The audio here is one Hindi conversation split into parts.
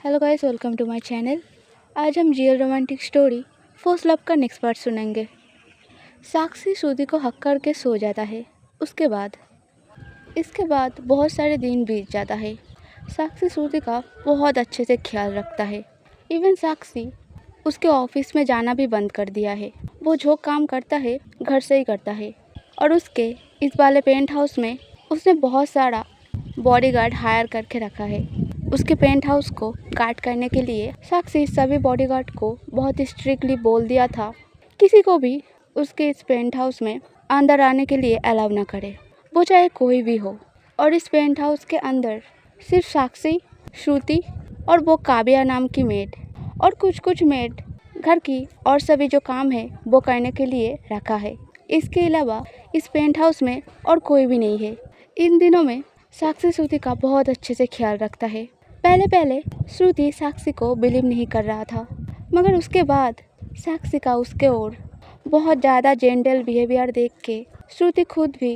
Hello guys, welcome to my channel. आज हम real romantic story first love का नेक्स्ट पार्ट सुनेंगे। साक्षी श्रुति को हक करके सो जाता है। इसके बाद बहुत सारे दिन बीत जाता है। साक्षी श्रुति का बहुत अच्छे से ख्याल रखता है। इवन साक्षी उसके ऑफिस में जाना भी बंद कर दिया है। वो जो काम करता है घर से ही करता है। और उसके इस वाले पेंट हाउस में उसने बहुत सारा बॉडीगार्ड हायर करके रखा है। उसके पेंट हाउस को गार्ड करने के लिए साक्षी सभी बॉडीगार्ड को बहुत स्ट्रिक्टली बोल दिया था, किसी को भी उसके इस पेंट हाउस में अंदर आने के लिए अलाउ ना करे, वो चाहे कोई भी हो। और इस पेंट हाउस के अंदर सिर्फ साक्षी, श्रुति और वो काव्या नाम की मेड और कुछ मेड घर की और सभी जो काम है वो करने के लिए रखा है। इसके अलावा इस पेंट हाउस में और कोई भी नहीं है। इन दिनों में साक्षी श्रुति का बहुत अच्छे से ख्याल रखता है। पहले श्रुति साक्षी को बिलीव नहीं कर रहा था, मगर उसके बाद साक्षी का उसके ओर बहुत ज़्यादा जेंटल बिहेवियर देख के श्रुति खुद भी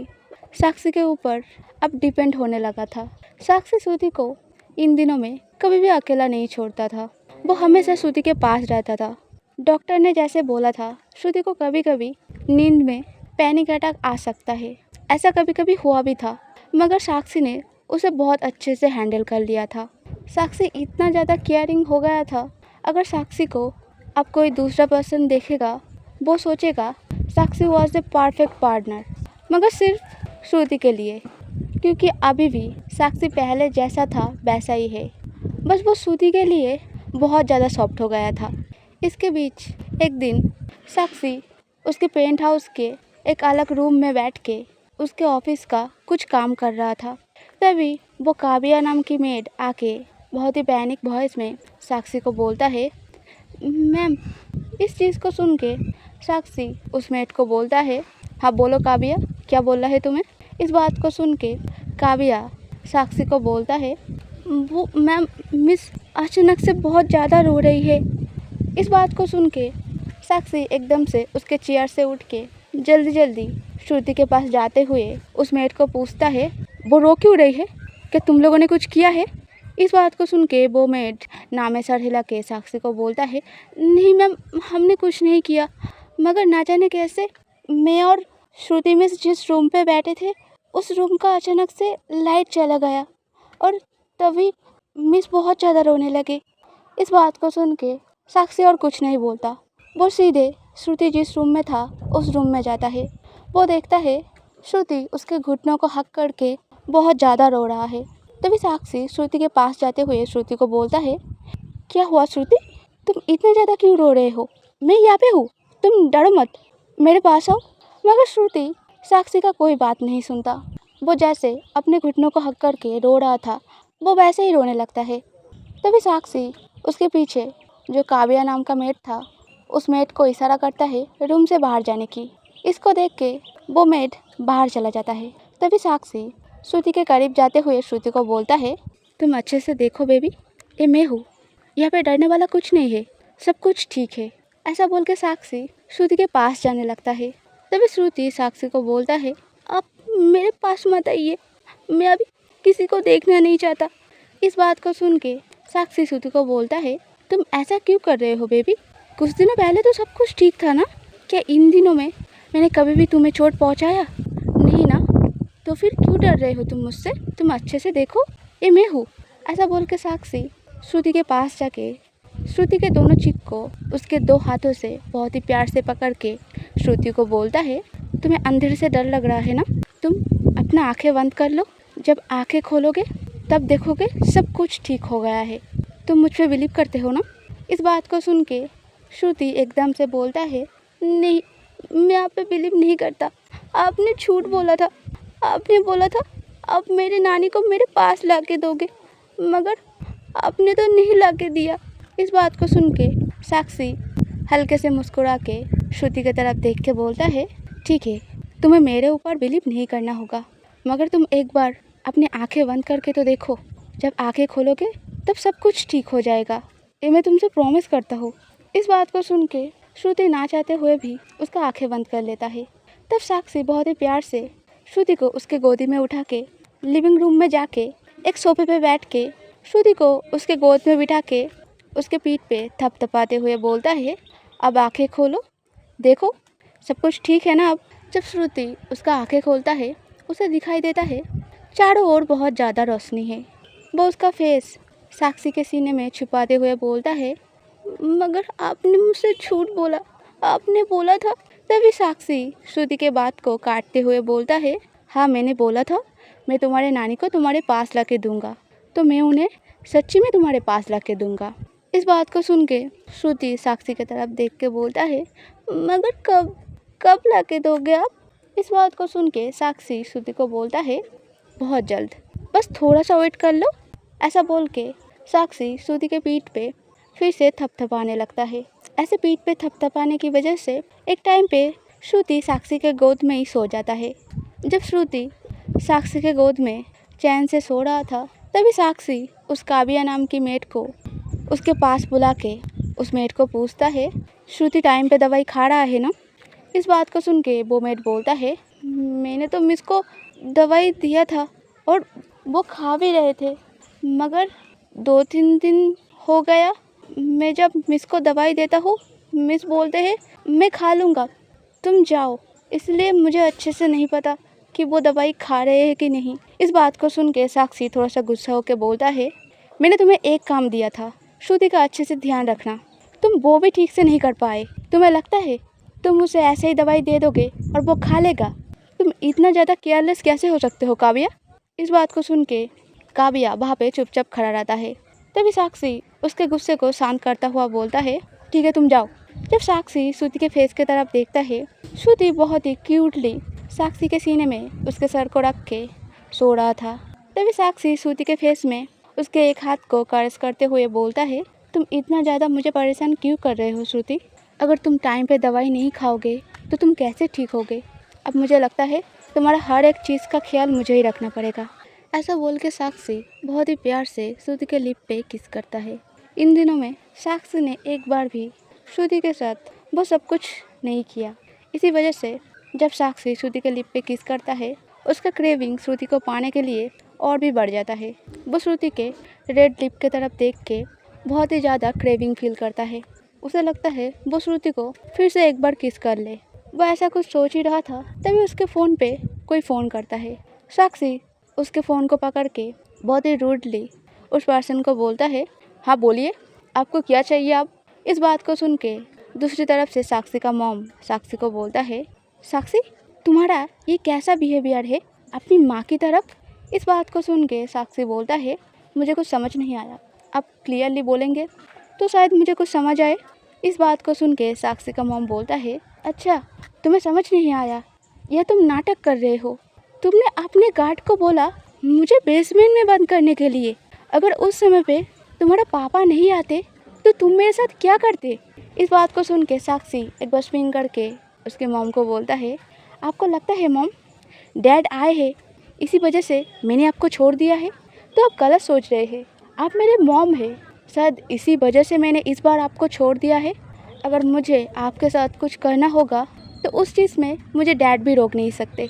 साक्षी के ऊपर अब डिपेंड होने लगा था। साक्षी श्रुति को इन दिनों में कभी भी अकेला नहीं छोड़ता था। वो हमेशा श्रुति के पास रहता था। डॉक्टर ने जैसे बोला था, श्रुति को कभी कभी नींद में पैनिक अटैक आ सकता है। ऐसा कभी कभी हुआ भी था, मगर साक्षी ने उसे बहुत अच्छे से हैंडल कर लिया था। साक्षी इतना ज़्यादा केयरिंग हो गया था, अगर साक्षी को अब कोई दूसरा पर्सन देखेगा वो सोचेगा साक्षी वॉज द परफेक्ट पार्टनर, मगर सिर्फ श्रुति के लिए, क्योंकि अभी भी साक्षी पहले जैसा था वैसा ही है। बस वो श्रुति के लिए बहुत ज़्यादा सॉफ्ट हो गया था। इसके बीच एक दिन साक्षी उसके पेंट हाउस के एक अलग रूम में बैठ के उसके ऑफिस का कुछ काम कर रहा था। तभी वो काव्या नाम की मेड आके बहुत ही पैनिक वॉइस में साक्षी को बोलता है, मैम। इस चीज़ को सुन के साक्षी उस मेड को बोलता है, हाँ बोलो काव्या, क्या बोलना है तुम्हें। इस बात को सुन के काव्या साक्षी को बोलता है, वो मैम, मिस अचानक से बहुत ज़्यादा रो रही है। इस बात को सुन के साक्षी एकदम से उसके चेयर से उठ के जल्दी श्रुति के पास जाते हुए उस मेड को पूछता है, वो रो क्यों रही है, क्या तुम लोगों ने कुछ किया है। इस बात को सुन के वो मेड नामे सर हिला के साक्षी को बोलता है, नहीं मैम, हमने कुछ नहीं किया, मगर ना जाने कैसे मैं और श्रुति मिस जिस रूम पे बैठे थे उस रूम का अचानक से लाइट चला गया और तभी मिस बहुत ज़्यादा रोने लगे। इस बात को सुन के साक्षी और कुछ नहीं बोलता। वो सीधे श्रुति जिस रूम में था उस रूम में जाता है। वो देखता है श्रुति उसके घुटनों को हक करके बहुत ज़्यादा रो रहा है। तभी साक्षी श्रुति के पास जाते हुए श्रुति को बोलता है, क्या हुआ श्रुति, तुम इतना ज़्यादा क्यों रो रहे हो, मैं यहाँ पे हूँ, तुम डरो मत, मेरे पास आओ। मगर श्रुति साक्षी का कोई बात नहीं सुनता। वो जैसे अपने घुटनों को हक करके रो रहा था वो वैसे ही रोने लगता है। तभी साक्षी उसके पीछे जो काव्या नाम का मेड था उस मेड को इशारा करता है रूम से बाहर जाने की। इसको देख के वो मेड बाहर चला जाता है। तभी साक्षी श्रुति के करीब जाते हुए श्रुति को बोलता है, तुम अच्छे से देखो बेबी, ये मैं हूँ, यहाँ पे डरने वाला कुछ नहीं है, सब कुछ ठीक है। ऐसा बोल के साक्षी श्रुति के पास जाने लगता है। तभी श्रुति साक्षी को बोलता है, आप मेरे पास मत आइए, मैं अभी किसी को देखना नहीं चाहता। इस बात को सुन के साक्षी श्रुति को बोलता है, तुम ऐसा क्यों कर रहे हो बेबी, कुछ दिनों पहले तो सब कुछ ठीक था ना, क्या इन दिनों में मैंने कभी भी तुम्हें चोट पहुँचाया नहीं ना, तो फिर क्यों डर रहे हो तुम मुझसे, तुम अच्छे से देखो, ये मैं हूँ। ऐसा बोल के साक्षी श्रुति के पास जाके श्रुति के दोनों चिक को उसके दो हाथों से बहुत ही प्यार से पकड़ के श्रुति को बोलता है, तुम्हें अंधेरे से डर लग रहा है ना, तुम अपना आंखें बंद कर लो, जब आंखें खोलोगे तब देखोगे सब कुछ ठीक हो गया है, तुम मुझ पर बिलीव करते हो ना। इस बात को सुन के श्रुति एकदम से बोलता है, नहीं, मैं आप पे बिलीव नहीं करता, आपने झूठ बोला था, आपने बोला था आप मेरे नानी को मेरे पास ला के दोगे, मगर आपने तो नहीं ला के दिया। इस बात को सुन के साक्षी हल्के से मुस्कुरा के श्रुति की तरफ देख के बोलता है, ठीक है, तुम्हें मेरे ऊपर बिलीव नहीं करना होगा, मगर तुम एक बार अपनी आंखें बंद करके तो देखो, जब आंखें खोलोगे तब सब कुछ ठीक हो जाएगा, ये मैं तुमसे प्रॉमिस करता हूँ। इस बात को सुन के श्रुति ना चाहते हुए भी उसका आंखें बंद कर लेता है। तब साक्षी बहुत ही प्यार से श्रुति को उसके गोदी में उठा के लिविंग रूम में जाके एक सोफे पे बैठ के श्रुति को उसके गोद में बिठा के उसके पीठ पे थपथपाते हुए बोलता है, अब आंखें खोलो, देखो सब कुछ ठीक है ना अब। जब श्रुति उसका आंखें खोलता है उसे दिखाई देता है चारों ओर बहुत ज़्यादा रोशनी है। वो उसका फेस साक्षी के सीने में छुपाते हुए बोलता है, मगर आपने मुझसे झूठ बोला, आपने बोला था। तभी साक्षी श्रुति के बात को काटते हुए बोलता है, हाँ मैंने बोला था मैं तुम्हारे नानी को तुम्हारे पास ला के दूंगा, तो मैं उन्हें सच्ची में तुम्हारे पास ला के दूंगा। इस बात को सुन के श्रुति साक्षी की तरफ देख के बोलता है, मगर कब कब ला के दोगे आप। इस बात को सुन के साक्षी श्रुति को बोलता है, बहुत जल्द, बस थोड़ा सा वेट कर लो। ऐसा बोल के साक्षी श्रुति के पीठ पे फिर से थपथपाने लगता है। ऐसे पीठ पे थपथपाने की वजह से एक टाइम पे श्रुति साक्षी के गोद में ही सो जाता है। जब श्रुति साक्षी के गोद में चैन से सो रहा था तभी साक्षी उस काव्या नाम की मेड को उसके पास बुला के उस मेड को पूछता है, श्रुति टाइम पे दवाई खा रहा है ना। इस बात को सुन के वो मेड बोलता है, मैंने तो मिस को दवाई दिया था और वो खा भी रहे थे, मगर 2-3 दिन हो गया मैं जब मिस को दवाई देता हूँ मिस बोलते हैं मैं खा लूँगा, तुम जाओ, इसलिए मुझे अच्छे से नहीं पता कि वो दवाई खा रहे हैं कि नहीं। इस बात को सुन के साक्षी थोड़ा सा गुस्सा होकर बोलता है, मैंने तुम्हें एक काम दिया था, श्रुति का अच्छे से ध्यान रखना, तुम वो भी ठीक से नहीं कर पाए। तुम्हें लगता है तुम उसे ऐसे ही दवाई दे दोगे और वो खा लेगा। तुम इतना ज़्यादा केयरलेस कैसे हो सकते हो काव्या। इस बात को सुन के काव्या वहाँ पे चुपचाप खड़ा रहता है। तभी साक्षी उसके गुस्से को शांत करता हुआ बोलता है, ठीक है तुम जाओ। जब साक्षी श्रुति के फेस की तरफ देखता है, श्रुति बहुत ही क्यूटली साक्षी के सीने में उसके सर को रख के सो रहा था। तभी साक्षी श्रुति के फेस में उसके एक हाथ को कार्स करते हुए बोलता है, तुम इतना ज़्यादा मुझे परेशान क्यों कर रहे हो श्रुति। अगर तुम टाइम पे दवाई नहीं खाओगे तो तुम कैसे ठीक होगे। अब मुझे लगता है तुम्हारा हर एक चीज़ का ख्याल मुझे ही रखना पड़ेगा। ऐसा बोल के साक्षी बहुत ही प्यार से श्रुति के लिप पे किस करता है। इन दिनों में साक्षी ने एक बार भी श्रुति के साथ वो सब कुछ नहीं किया। इसी वजह से जब साक्षी श्रुति के लिप पे किस करता है उसका क्रेविंग श्रुति को पाने के लिए और भी बढ़ जाता है। वो श्रुति के रेड लिप के तरफ देख के बहुत ही ज़्यादा क्रेविंग फील करता है। उसे लगता है वो श्रुति को फिर से एक बार किस कर ले। वह ऐसा कुछ सोच ही रहा था तभी उसके फ़ोन पे कोई फ़ोन करता है। साक्षी उसके फ़ोन को पकड़ के बहुत ही रूडली उस पर्सन को बोलता है, हाँ बोलिए आपको क्या चाहिए आप। इस बात को सुन के दूसरी तरफ से साक्षी का मॉम साक्षी को बोलता है, साक्षी तुम्हारा ये कैसा बिहेवियर है अपनी माँ की तरफ। इस बात को सुन के साक्षी बोलता है, मुझे कुछ समझ नहीं आया, आप क्लियरली बोलेंगे तो शायद मुझे कुछ समझ आए। इस बात को सुन के साक्षी का मॉम बोलता है, अच्छा तुम्हें समझ नहीं आया, यह तुम नाटक कर रहे हो। तुमने अपने गार्ड को बोला मुझे बेसमेंट में बंद करने के लिए। अगर उस समय पे तुम्हारा पापा नहीं आते तो तुम मेरे साथ क्या करते। इस बात को सुन के साक्षी एक बार स्विंग करके उसके मॉम को बोलता है, आपको लगता है मॉम डैड आए हैं इसी वजह से मैंने आपको छोड़ दिया है, तो आप गलत सोच रहे हैं। आप मेरे मॉम है, शायद इसी वजह से मैंने इस बार आपको छोड़ दिया है। अगर मुझे आपके साथ कुछ करना होगा तो उस चीज़ में मुझे डैड भी रोक नहीं सकते।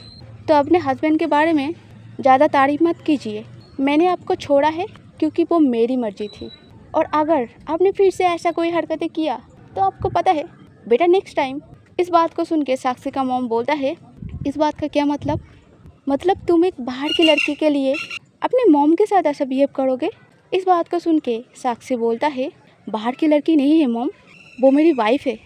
तो अपने हस्बैंड के बारे में ज़्यादा तारीफ मत कीजिए। मैंने आपको छोड़ा है क्योंकि वो मेरी मर्ज़ी थी, और अगर आपने फिर से ऐसा कोई हरकतें किया तो आपको पता है बेटा नेक्स्ट टाइम। इस बात को सुन के साक्षी का मॉम बोलता है, इस बात का क्या मतलब तुम एक बाहर की लड़की के लिए अपने मॉम के साथ ऐसा बिहेव करोगे। इस बात को सुन के साक्षी बोलता है, बाहर की लड़की नहीं है मॉम, वो मेरी वाइफ है,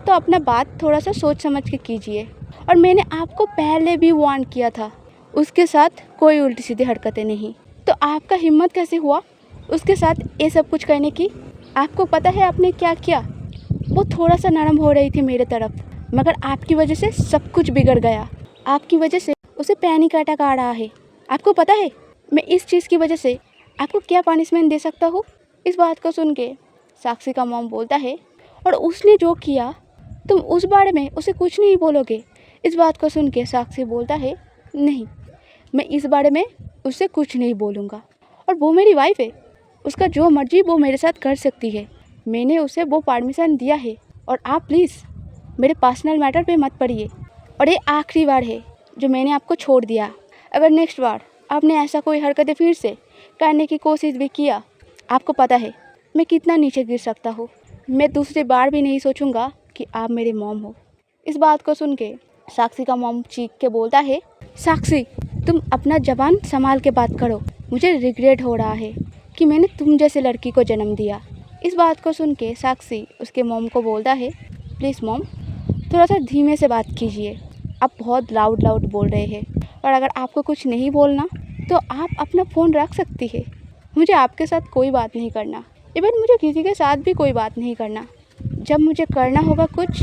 तो अपना बात थोड़ा सा सोच समझ के कीजिए। और मैंने आपको पहले भी वार्न किया था उसके साथ कोई उल्टी सीधी हरकतें नहीं, तो आपका हिम्मत कैसे हुआ उसके साथ ये सब कुछ करने की। आपको पता है आपने क्या किया। वो थोड़ा सा नरम हो रही थी मेरे तरफ, मगर आपकी वजह से सब कुछ बिगड़ गया। आपकी वजह से उसे पैनिक अटैक आ रहा है। आपको पता है मैं इस चीज़ की वजह से आपको क्या पनिशमेंट दे सकता हूँ। इस बात को सुन के साक्षी का मॉम बोलता है, और उसने जो किया तुम उस बारे में उसे कुछ नहीं बोलोगे। इस बात को सुन के साक्षी बोलता है, नहीं मैं इस बारे में उससे कुछ नहीं बोलूँगा, और वो मेरी वाइफ है, उसका जो मर्जी वो मेरे साथ कर सकती है। मैंने उसे वो परमिशन दिया है, और आप प्लीज़ मेरे पर्सनल मैटर पे मत पड़िए। और ये आखिरी बार है जो मैंने आपको छोड़ दिया। अगर नेक्स्ट बार आपने ऐसा कोई हरकतें फिर से करने की कोशिश भी किया आपको पता है मैं कितना नीचे गिर सकता हूँ। मैं दूसरी बार भी नहीं सोचूंगा कि आप मेरे मॉम हो। इस बात को सुन के साक्षी का मॉम चीख के बोलता है, साक्षी तुम अपना जबान संभाल के बात करो। मुझे रिग्रेट हो रहा है कि मैंने तुम जैसे लड़की को जन्म दिया। इस बात को सुन के साक्षी उसके मॉम को बोलता है, प्लीज़ मॉम थोड़ा सा धीमे से बात कीजिए। आप बहुत लाउड लाउड बोल रहे हैं और अगर आपको कुछ नहीं बोलना तो आप अपना फ़ोन रख सकती है। मुझे आपके साथ कोई बात नहीं करना, इवन मुझे किसी के साथ भी कोई बात नहीं करना। जब मुझे करना होगा कुछ,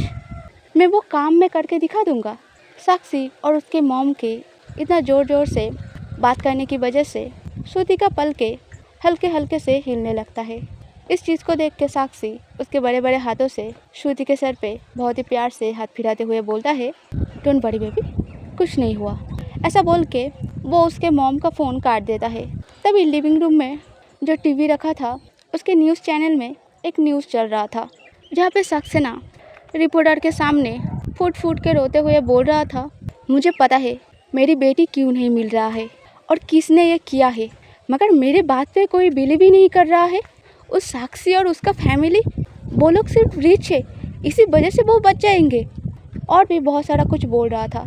मैं वो काम में करके दिखा दूंगा। साक्षी और उसके मॉम के इतना ज़ोर ज़ोर से बात करने की वजह से श्रुति का पल के हल्के हल्के से हिलने लगता है। इस चीज़ को देख के साक्षी उसके बड़े बड़े हाथों से श्रुति के सर पे बहुत ही प्यार से हाथ फिराते हुए बोलता है, डोंट वरी बेबी, कुछ नहीं हुआ। ऐसा बोल के वो उसके मॉम का फ़ोन काट देता है। तभी लिविंग रूम में जो टीवी रखा था उसके न्यूज़ चैनल में एक न्यूज़ चल रहा था, जहाँ पे सक्सेना रिपोर्टर के सामने फूट फूट के रोते हुए बोल रहा था, मुझे पता है मेरी बेटी क्यों नहीं मिल रहा है और किसने ये किया है, मगर मेरे बात पे कोई बिलीव ही नहीं कर रहा है। उस साक्षी और उसका फैमिली, वो लोग सिर्फ रिच है, इसी वजह से वो बच जाएंगे। और भी बहुत सारा कुछ बोल रहा था।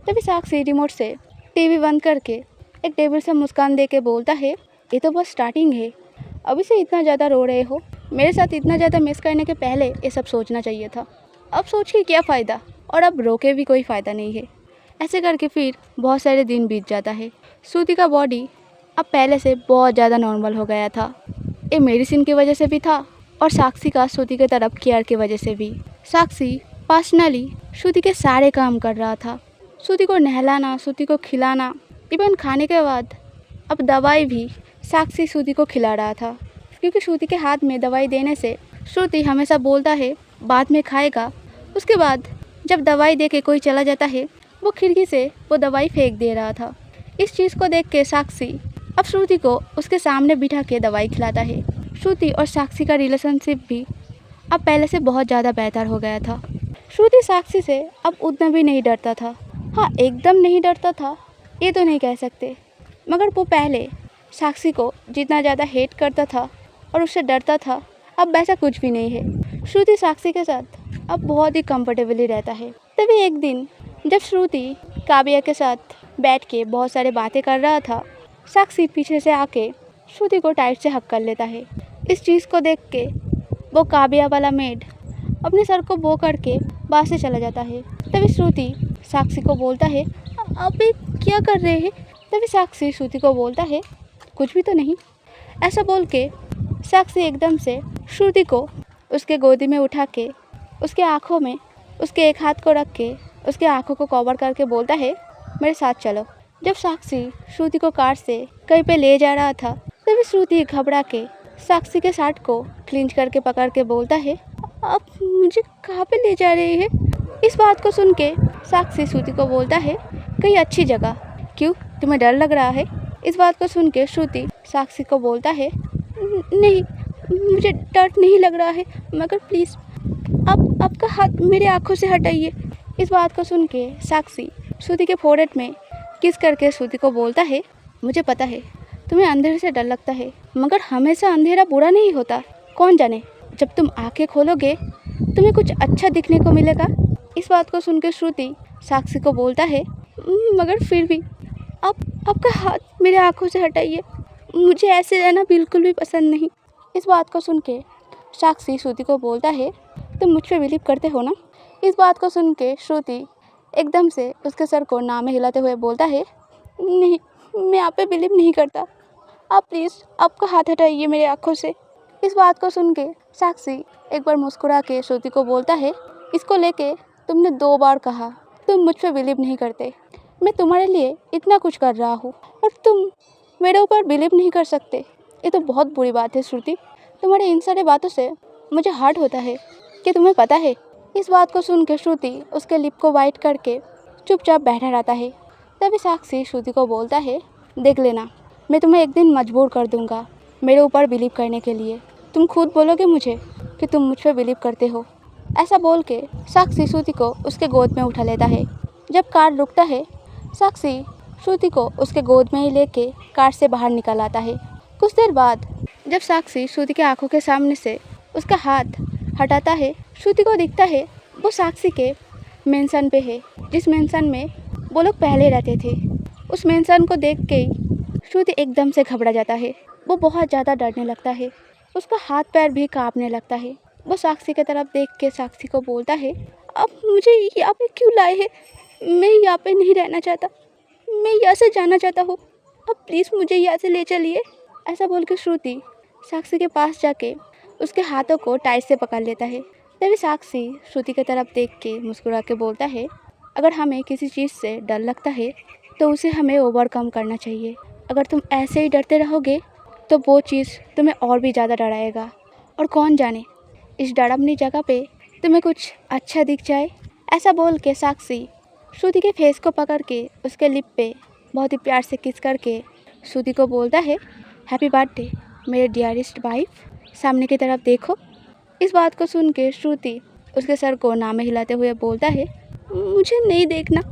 तभी साक्षी रिमोट से टीवी बंद करके एक टेबल से मुस्कान दे के बोलता है, ये तो बस स्टार्टिंग है, अभी से इतना ज़्यादा रो रहे हो। मेरे साथ इतना ज़्यादा मिस करने के पहले ये सब सोचना चाहिए था। अब सोच के क्या फ़ायदा, और अब रो के भी कोई फ़ायदा नहीं है। ऐसे करके फिर बहुत सारे दिन बीत जाता है। श्रुति का बॉडी अब पहले से बहुत ज़्यादा नॉर्मल हो गया था। ये मेडिसिन की वजह से भी था और साक्षी का श्रुति की तरफ केयर की वजह से भी। साक्षी पर्सनली श्रुति के सारे काम कर रहा था। श्रुति को नहलाना, श्रुति को खिलाना, इवन खाने के बाद अब दवाई भी साक्षी श्रुति को खिला रहा था, क्योंकि श्रुति के हाथ में दवाई देने से श्रुति हमेशा बोलता है बाद में खाएगा। उसके बाद जब दवाई दे के कोई चला जाता है, वो खिड़की से वो दवाई फेंक दे रहा था। इस चीज़ को देख के साक्षी अब श्रुति को उसके सामने बिठा के दवाई खिलाता है। श्रुति और साक्षी का रिलेशनशिप भी अब पहले से बहुत ज़्यादा बेहतर हो गया था। श्रुति साक्षी से अब उतना भी नहीं डरता था। हाँ, एकदम नहीं डरता था ये तो नहीं कह सकते, मगर वो पहले साक्षी को जितना ज़्यादा हेट करता था और उससे डरता था, अब वैसा कुछ भी नहीं है। श्रुति साक्षी के साथ अब बहुत ही कंफर्टेबली रहता है। तभी एक दिन जब श्रुति काव्या के साथ बैठ के बहुत सारे बातें कर रहा था, साक्षी पीछे से आके श्रुति को टाइट से हक कर लेता है। इस चीज़ को देख के वो काव्या वाला मेड अपने सर को बो करके बाहर से चला जाता है। तभी श्रुति साक्षी को बोलता है, आप ये क्या कर रहे हैं? तभी साक्षी श्रुति को बोलता है, कुछ भी तो नहीं। ऐसा बोल के साक्षी एकदम से श्रुति को उसके गोदी में उठा के उसके आँखों में उसके एक हाथ को रख के उसके आँखों को कवर करके बोलता है, मेरे साथ चलो। जब साक्षी श्रुति को कार से कहीं पे ले जा रहा था, तभी श्रुति घबरा के साक्षी के शर्ट को क्लिंच करके पकड़ के बोलता है, आप मुझे कहाँ पे ले जा रहे हैं? इस बात को सुन के साक्षी श्रुति को बोलता है, कहीं अच्छी जगह। क्यों, तुम्हें डर लग रहा है? इस बात को सुन के श्रुति साक्षी को बोलता है, नहीं मुझे डर नहीं लग रहा है, मगर प्लीज़ आप आपका हाथ मेरे आँखों से हटाइए। इस बात को सुन के साक्षी श्रुति के फोrehead में किस करके श्रुति को बोलता है, मुझे पता है तुम्हें अंधेरे से डर लगता है, मगर हमेशा अंधेरा बुरा नहीं होता। कौन जाने जब तुम आंखें खोलोगे तुम्हें कुछ अच्छा दिखने को मिलेगा। इस बात को सुन के श्रुति साक्षी को बोलता है, मगर फिर भी आपका हाथ मेरे आँखों से हटाइए, मुझे ऐसे रहना बिल्कुल भी पसंद नहीं। इस बात को सुन के साक्षी श्रुति को बोलता है, तुम मुझ पर बिलीव करते हो ना? इस बात को सुन के श्रुति एकदम से उसके सर को ना में हिलाते हुए बोलता है, नहीं मैं आप पे बिलीव नहीं करता, आप प्लीज़ आपका हाथ हटाइए मेरे आँखों से। इस बात को सुन के साक्षी एक बार मुस्कुरा के श्रुति को बोलता है, इसको लेके तुमने 2 बार कहा तुम मुझ पे बिलीव नहीं करते। मैं तुम्हारे लिए इतना कुछ कर रहा हूँ और तुम मेरे ऊपर बिलीव नहीं कर सकते, ये तो बहुत बुरी बात है श्रुति। तुम्हारे इन सारी बातों से मुझे हर्ट होता है कि तुम्हें पता है। इस बात को सुन के श्रुति उसके लिप को वाइट करके चुपचाप बैठा रहता है। तभी साक्षी श्रुति को बोलता है, देख लेना मैं तुम्हें एक दिन मजबूर कर दूंगा मेरे ऊपर बिलीव करने के लिए। तुम खुद बोलोगे मुझे कि तुम मुझ पर बिलीव करते हो। ऐसा बोल के साक्षी श्रुति को उसके गोद में उठा लेता है। जब कार रुकता है, साक्षी श्रुति को उसके गोद में ही लेके कार से बाहर निकल आता है। कुछ देर बाद जब साक्षी श्रुति के आंखों के सामने से उसका हाथ हटाता है, श्रुति को दिखता है वो साक्षी के मेंशन पे है, जिस मेंशन में वो लोग पहले रहते थे। उस मेंशन को देख के श्रुति एकदम से घबरा जाता है। वो बहुत ज़्यादा डरने लगता है, उसका हाथ पैर भी कांपने लगता है। वो साक्षी की तरफ देख के साक्षी को बोलता है, अब मुझे यहाँ पे क्यों लाए हैं? मैं यहाँ पे नहीं रहना चाहता, मैं यहाँ से जाना चाहता हूँ, अब प्लीज़ मुझे यहाँ से ले चलिए। ऐसा बोल के श्रुति साक्षी के पास जाके उसके हाथों को टाइट से पकड़ लेता है। तभी साक्षी श्रुति की तरफ देख के मुस्कुरा के बोलता है, अगर हमें किसी चीज़ से डर लगता है तो उसे हमें ओवरकम करना चाहिए। अगर तुम ऐसे ही डरते रहोगे तो वो चीज़ तुम्हें और भी ज़्यादा डराएगा, और कौन जाने इस डरावनी जगह पे तुम्हें कुछ अच्छा दिख जाए। ऐसा बोल के साक्षी श्रुति के फेस को पकड़ के उसके लिप पे बहुत ही प्यार से किस करके श्रुति को बोलता है, हैप्पी बर्थडे मेरे डियरेस्ट वाइफ, सामने की तरफ देखो। इस बात को सुन के श्रुति उसके सर को ना में हिलाते हुए बोलता है, मुझे नहीं देखना,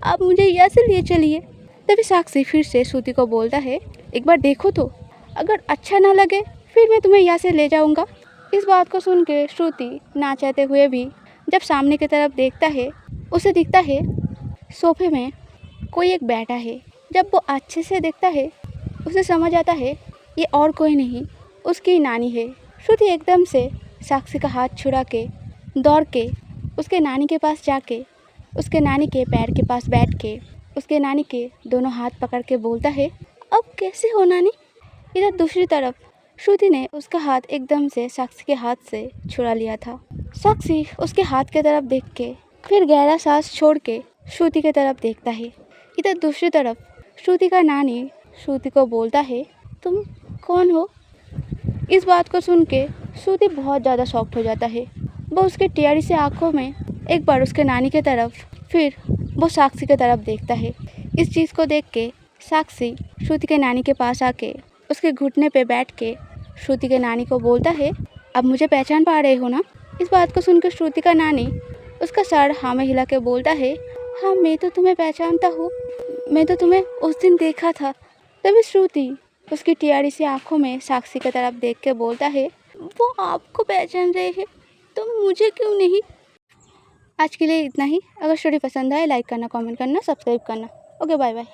आप मुझे यहाँ से ले चलिए। तभी साक्षी फिर से श्रुति को बोलता है, एक बार देखो तो, अगर अच्छा ना लगे फिर मैं तुम्हें यहाँ से ले जाऊँगा। इस बात को सुन के श्रुति ना चाहते हुए भी जब सामने की तरफ देखता है, उसे दिखता है सोफे में कोई एक बैठा है। जब वो अच्छे से देखता है उसे समझ आता है ये और कोई नहीं उसकी नानी है। श्रुति एकदम से साक्षी का हाथ छुड़ा के दौड़ के उसके नानी के पास जाके उसके नानी के पैर के पास बैठ के उसके नानी के दोनों हाथ पकड़ के बोलता है, अब कैसे हो नानी। इधर दूसरी तरफ श्रुति ने उसका हाथ एकदम से साक्षी के हाथ से छुड़ा लिया था। साक्षी उसके हाथ की तरफ देख के फिर गहरा सांस छोड़ के श्रुति की तरफ देखता है। इधर दूसरी तरफ श्रुति का नानी श्रुति को बोलता है, तुम कौन हो। इस बात को सुन के श्रुति बहुत ज़्यादा शॉक्ड हो जाता है। वो उसके टेढ़ी से आंखों में एक बार उसके नानी की तरफ फिर वो साक्षी की तरफ देखता है। इस चीज़ को देख के साक्षी श्रुति के नानी के पास आके उसके घुटने पे बैठ के श्रुति के नानी को बोलता है, अब मुझे पहचान पा रहे हो ना। इस बात को सुनकर श्रुति का नानी उसका सर हाँ में हिला के बोलता है, हाँ मैं तो तुम्हें पहचानता हूँ, मैं तो तुम्हें उस दिन देखा था। तभी श्रुति उसकी टेढ़ी सी आंखों में साक्षी की तरफ देख के बोलता है, वो आपको पहचान रहे हैं तो मुझे क्यों नहीं। आज के लिए इतना ही। अगर स्टोरी पसंद आए लाइक करना, कमेंट करना, सब्सक्राइब करना। Okay bye bye.